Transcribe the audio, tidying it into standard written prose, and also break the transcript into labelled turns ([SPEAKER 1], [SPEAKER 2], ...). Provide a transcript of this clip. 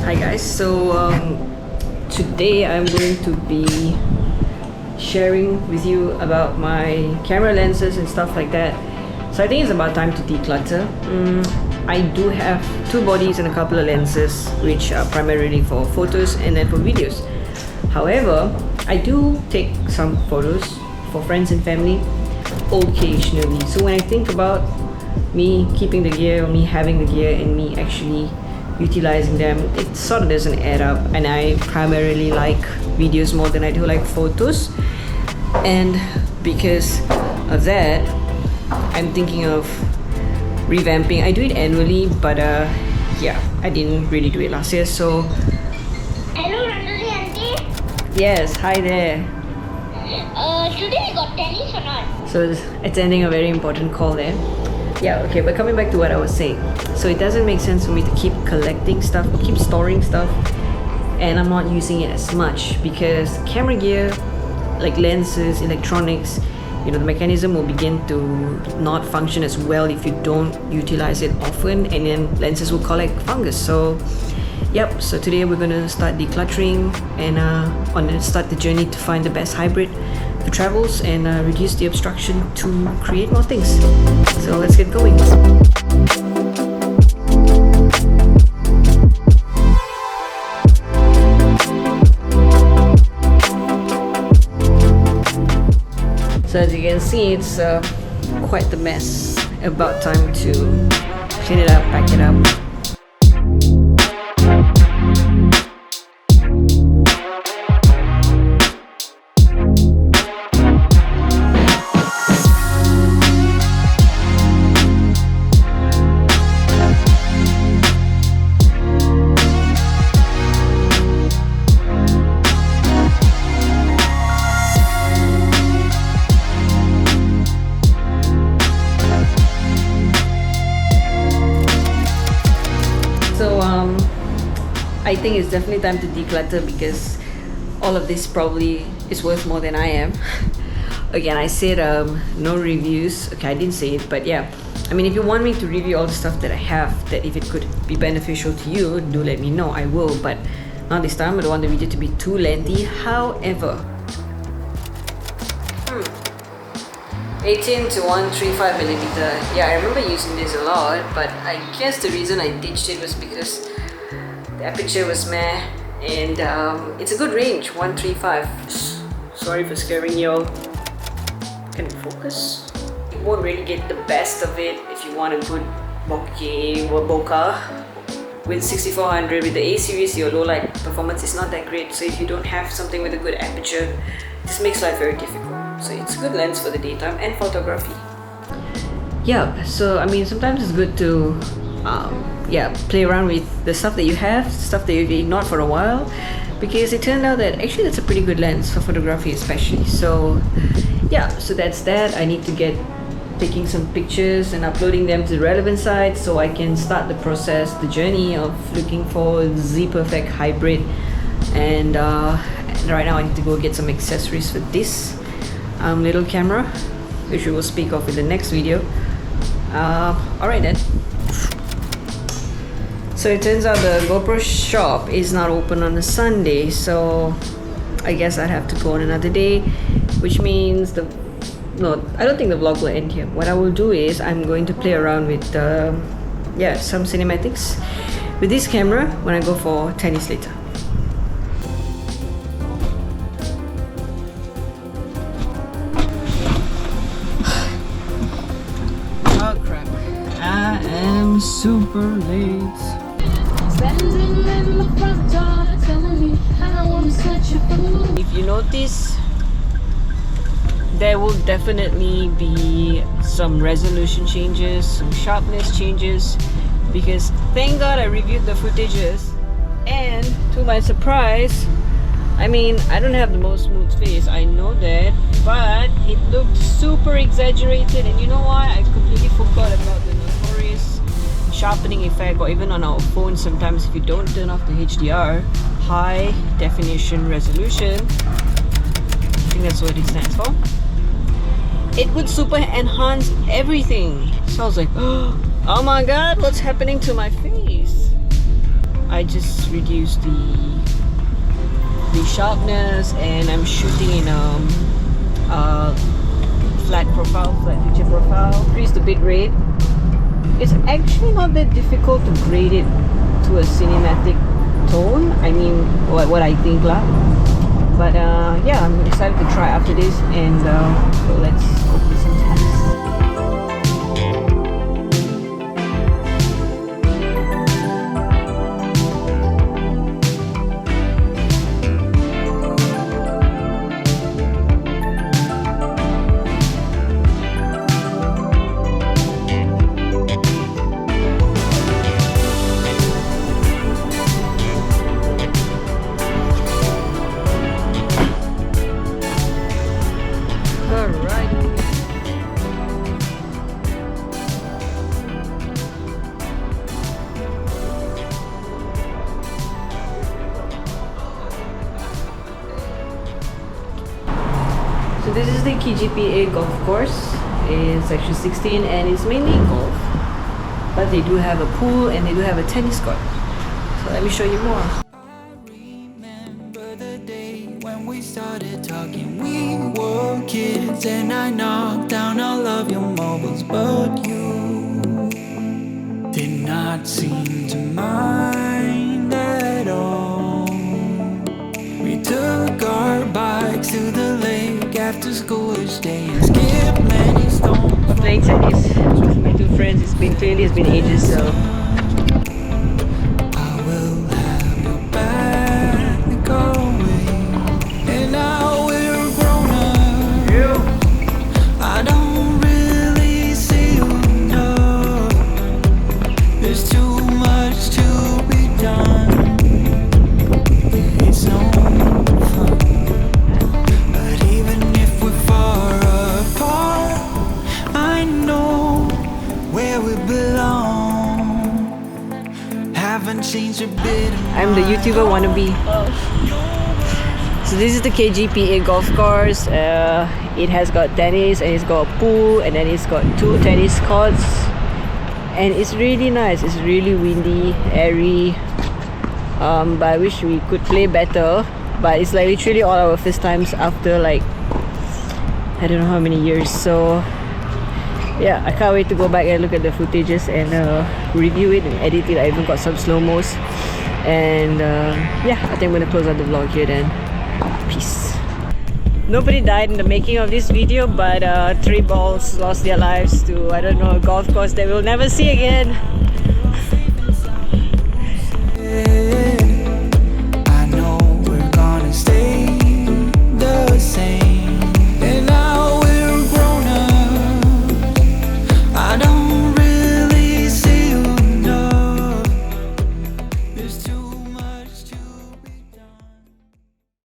[SPEAKER 1] Hi guys, so today I'm going to be sharing with you about my camera lenses and stuff like that. So I think it's about time to declutter. I do have two bodies and a couple of lenses which are primarily for photos and then for videos. However, I do take some photos for friends and family occasionally. So when I think about me keeping the gear, or me having the gear, and me actually utilizing them, it sort of doesn't add up. And I primarily like videos more than I do like photos, and because of that I'm thinking of revamping. I do it annually, but yeah, I didn't really do it last year. So
[SPEAKER 2] hello Ranjali auntie.
[SPEAKER 1] Yes, hi there.
[SPEAKER 2] Today you got tennis or not?
[SPEAKER 1] So attending a very important call there. Yeah, okay, but coming back to what I was saying. So it doesn't make sense for me to keep collecting stuff or keep storing stuff and I'm not using it as much, because camera gear, like lenses, electronics, you know, the mechanism will begin to not function as well if you don't utilize it often, and then lenses will collect fungus. So yep, so today we're gonna start decluttering and start the journey to find the best hybrid for travels and reduce the obstruction to create more things. So let's get going. So as you can see, it's quite the mess. About time to clean it up, pack it up. I think it's definitely time to declutter, because all of this probably is worth more than I am. Again, I said no reviews. Okay, I didn't say it, but yeah. I mean, if you want me to review all the stuff that I have, that if it could be beneficial to you, do let me know. I will, but not this time. I don't want the video to be too lengthy. However, 18 to 135 millimeter. Yeah, I remember using this a lot, but I guess the reason I ditched it was because the aperture was meh, and it's a good range, 135. Sorry for scaring you. Can you focus? You won't really get the best of it if you want a good bokeh or bokeh. With 6400, with the A series, your low light performance is not that great. So if you don't have something with a good aperture, this makes life very difficult. So it's a good lens for the daytime and photography. Yeah, so I mean, sometimes it's good to play around with the stuff that you have, stuff that you've ignored for a while, because it turned out that actually that's a pretty good lens for photography especially. So yeah, so that's that. I need to get taking some pictures and uploading them to the relevant sites so I can start the process, the journey of looking for the perfect hybrid. And right now I need to go get some accessories for this little camera, which we will speak of in the next video. Alright then. So it turns out the GoPro shop is not open on a Sunday, so I guess I'd have to go on another day, which means no, I don't think the vlog will end here. What I will do is I'm going to play around with some cinematics with this camera when I go for tennis later. Oh crap, I am super late. If you notice, there will definitely be some resolution changes, some sharpness changes, because thank God I reviewed the footages, and to my surprise, I mean, I don't have the most smooth face, I know that, but it looked super exaggerated. And you know why? I completely forgot about the notorious sharpening effect, or even on our phones sometimes if you don't turn off the HDR, high definition resolution, I think that's what it stands for, it would super enhance everything. So I was like, oh my god, what's happening to my face? I just reduced the sharpness, and I'm shooting in flat feature profile. Increase the bit rate. It's actually not that difficult to grade it to a cinematic tone. I mean, what I think lah. But yeah, I'm excited to try after this, and so let's open some tabs. So this is the KGPA golf course. It's section 16 and it's mainly golf, but they do have a pool and they do have a tennis court. So let me show you more.
[SPEAKER 3] I remember the day when we started talking. We were kids and I knocked down all of your mobiles, but you did not seem to mind at all. We took our bikes to the lake after school each day and skipped many stones.
[SPEAKER 1] Playing tennis with my two friends. It's been ages, so
[SPEAKER 3] I will have your back away. And now we're grown up. I don't really see you enough. There's too much to be done. It's no fun. But even if we're far apart, I know where we belong. Haven't changed a bit.
[SPEAKER 1] I'm the YouTuber wannabe. So this is the KGPA golf course. It has got tennis and it's got a pool, and then it's got 2 tennis courts, and it's really nice. It's really windy, airy, but I wish we could play better. But it's like literally all our first times after like I don't know how many years. So yeah, I can't wait to go back and look at the footages and review it and edit it. I even got some slow-mos. And yeah, I think I'm gonna close out the vlog here then. Peace. Nobody died in the making of this video, but 3 balls lost their lives to, I don't know, a golf course that we'll never see again.